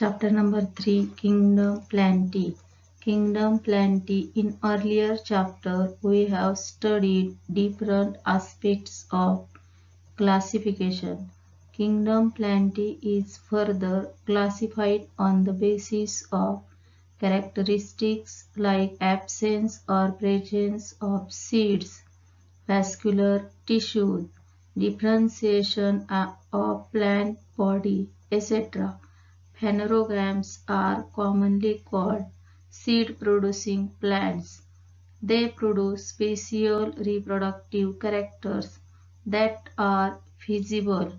Chapter number 3, Kingdom Plenty. Kingdom Plenty. In earlier chapter, we have studied different aspects of classification. Kingdom Plenty is further classified on the basis of characteristics like absence or presence of seeds, vascular tissues, differentiation of plant body, etc. Phanerogams are commonly called seed-producing plants. They produce special reproductive characters that are visible.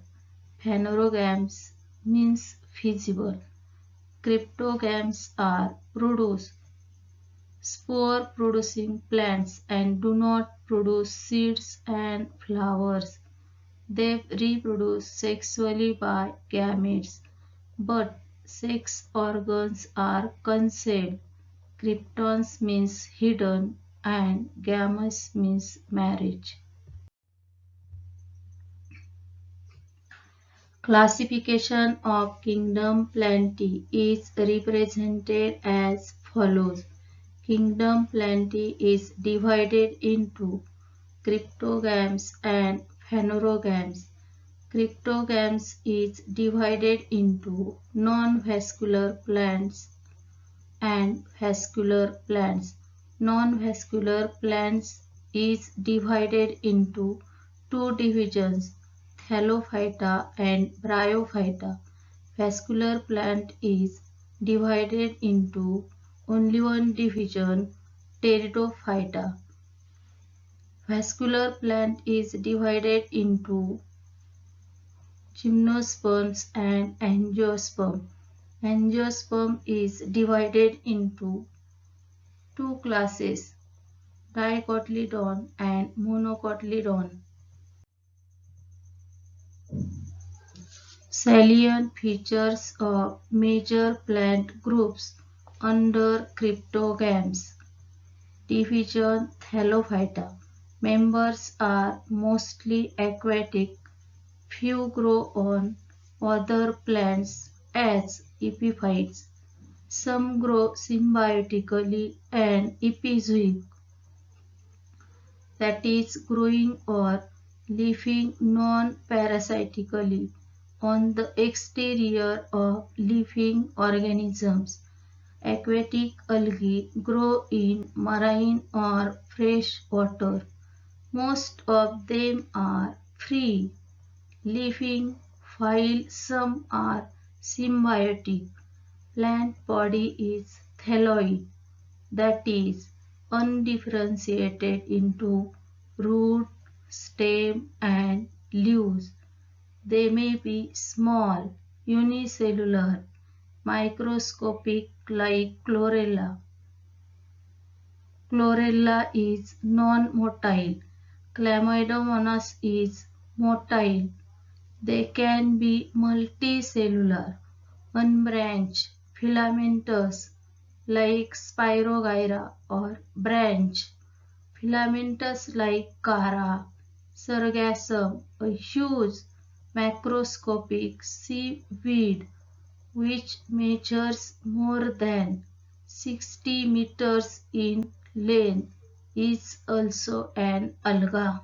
Phanerogams means visible. Cryptogams are produce spore-producing plants and do not produce seeds and flowers. They reproduce sexually by gametes, but sex organs are concealed. Kryptons means hidden and gametes means marriage. Classification of Kingdom Plenty is represented as follows. Kingdom Plenty is divided into cryptogams and phanerogams. Cryptogams is divided into non-vascular plants and vascular plants. Non-vascular plants is divided into two divisions, Thallophyta and Bryophyta. Vascular plant is divided into only one division, Pteridophyta. Vascular plant is divided into gymnosperms and angiosperm. Angiosperm is divided into two classes, dicotyledon and monocotyledon. Salient features of major plant groups under cryptogams. Division Thallophyta. Members are mostly aquatic. Few grow on other plants as epiphytes. Some grow symbiotically and epizootic, that is, growing or living non-parasitically on the exterior of living organisms. Aquatic algae grow in marine or fresh water. Most of them are free living, while some are symbiotic. Plant body is thalloid, that is, undifferentiated into root, stem, and leaves. They may be small, unicellular, microscopic like chlorella. Chlorella is non-motile. Chlamydomonas is motile. They can be multicellular, unbranched, filamentous, like Spirogyra, or branched, filamentous like Chara. Sargassum, a huge macroscopic seaweed which measures more than 60 meters in length, is also an alga.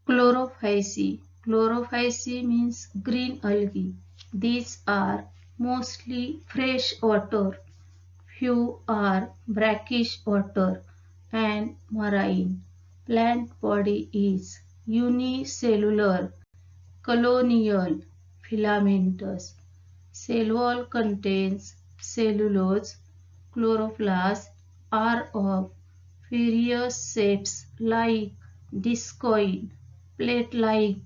Chlorophyceae. Chlorophyceae means green algae. These are mostly freshwater. Few are brackish water and marine. Plant body is unicellular, colonial, filamentous. Cell wall contains cellulose. Chloroplasts are of various shapes like discoid, plate-like,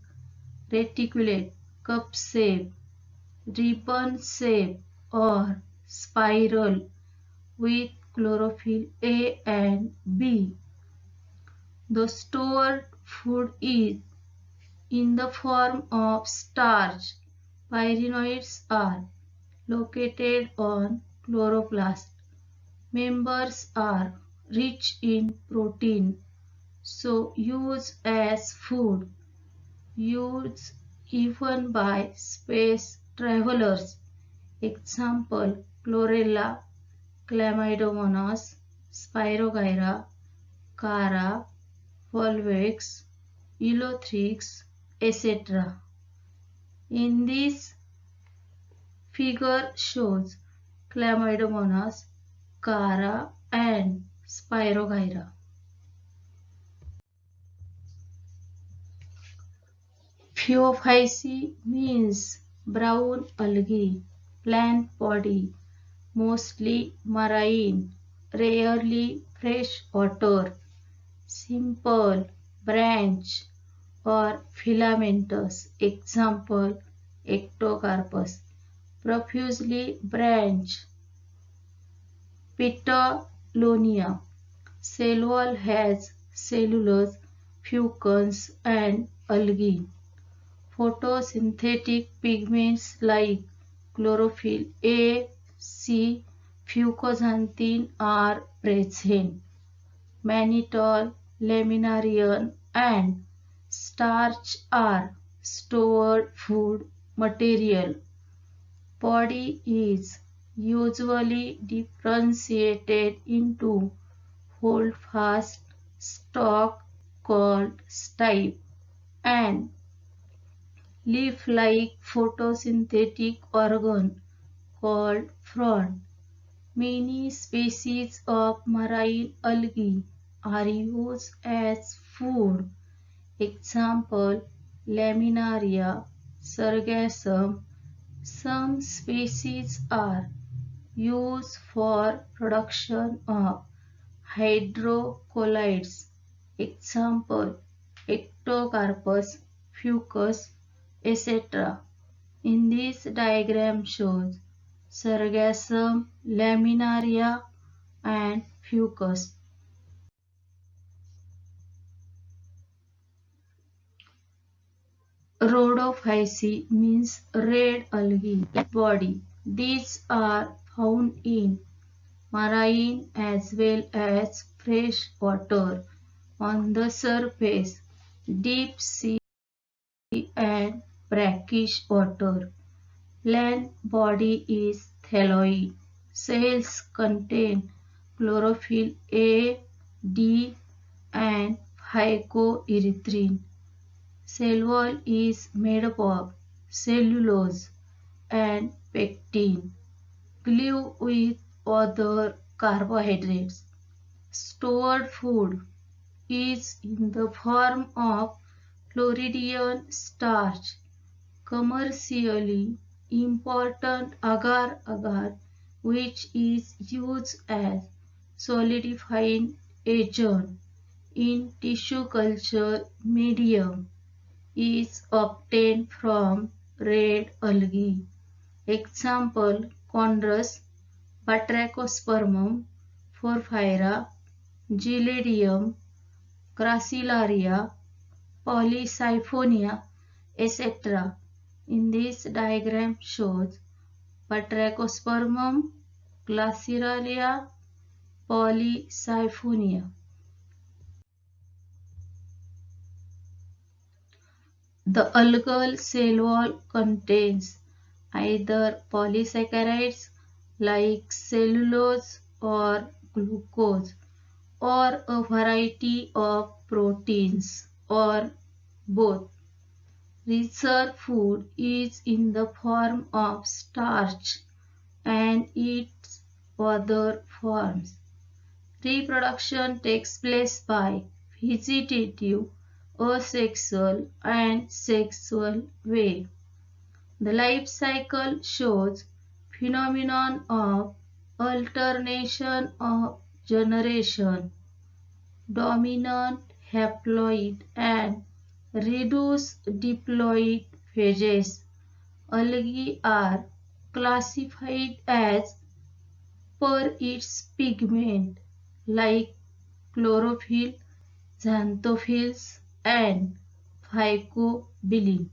reticulate, cup-shaped, ribbon-shaped, or spiral with chlorophyll A and B. The stored food is in the form of starch. Pyrenoids are located on chloroplast. Members are rich in protein, so used as food. Use even by space travelers. Example: Chlorella, Chlamydomonas, Spirogyra, Cara, Volvox, Elothrix, etc. In this figure shows Chlamydomonas, Cara and Spirogyra. Phaeophyce means brown algae, plant body, mostly marine, rarely freshwater, simple, branch or filamentous. Example: Ectocarpus. Profusely branched. Petallonia. Cell wall has cellulose, fucus and algae. Photosynthetic pigments like chlorophyll A, C, fucoxanthin are present. Mannitol, laminarian and starch are stored food material. Body is usually differentiated into holdfast stalk called stipe and leaf-like photosynthetic organ called frond. Many species of marine algae are used as food. Example: Laminaria, Sargassum. Some species are used for production of hydrocolloids. Example: Ectocarpus, Fucus, etc. In this diagram shows Sargassum, Laminaria and Fucus. Rhodophyce means red algae body. These are found in marine as well as fresh water, on the surface, deep sea and brackish water. Plant body is thalloid. Cells contain chlorophyll A, D and phycoerythrin. Cell wall is made up of cellulose and pectin, glue with other carbohydrates. Stored food is in the form of Floridian starch. Commercially important agar-agar, which is used as solidifying agent in tissue culture medium, is obtained from red algae. Example: Chondrus, Batrachospermum, Porphyra, Gillidium, Crassilaria, Polysiphonia, etc. In this diagram shows Batrachospermum, Crassilaria, Polysiphonia. The algal cell wall contains either polysaccharides like cellulose or glucose, or a variety of proteins, or both. Reserve food is in the form of starch and its other forms. Reproduction takes place by vegetative, asexual and sexual way. The life cycle shows phenomenon of alternation of generation, dominant haploid and reduced diploid phases. Algae are classified as per its pigment like chlorophyll, xanthophylls and phycobilin.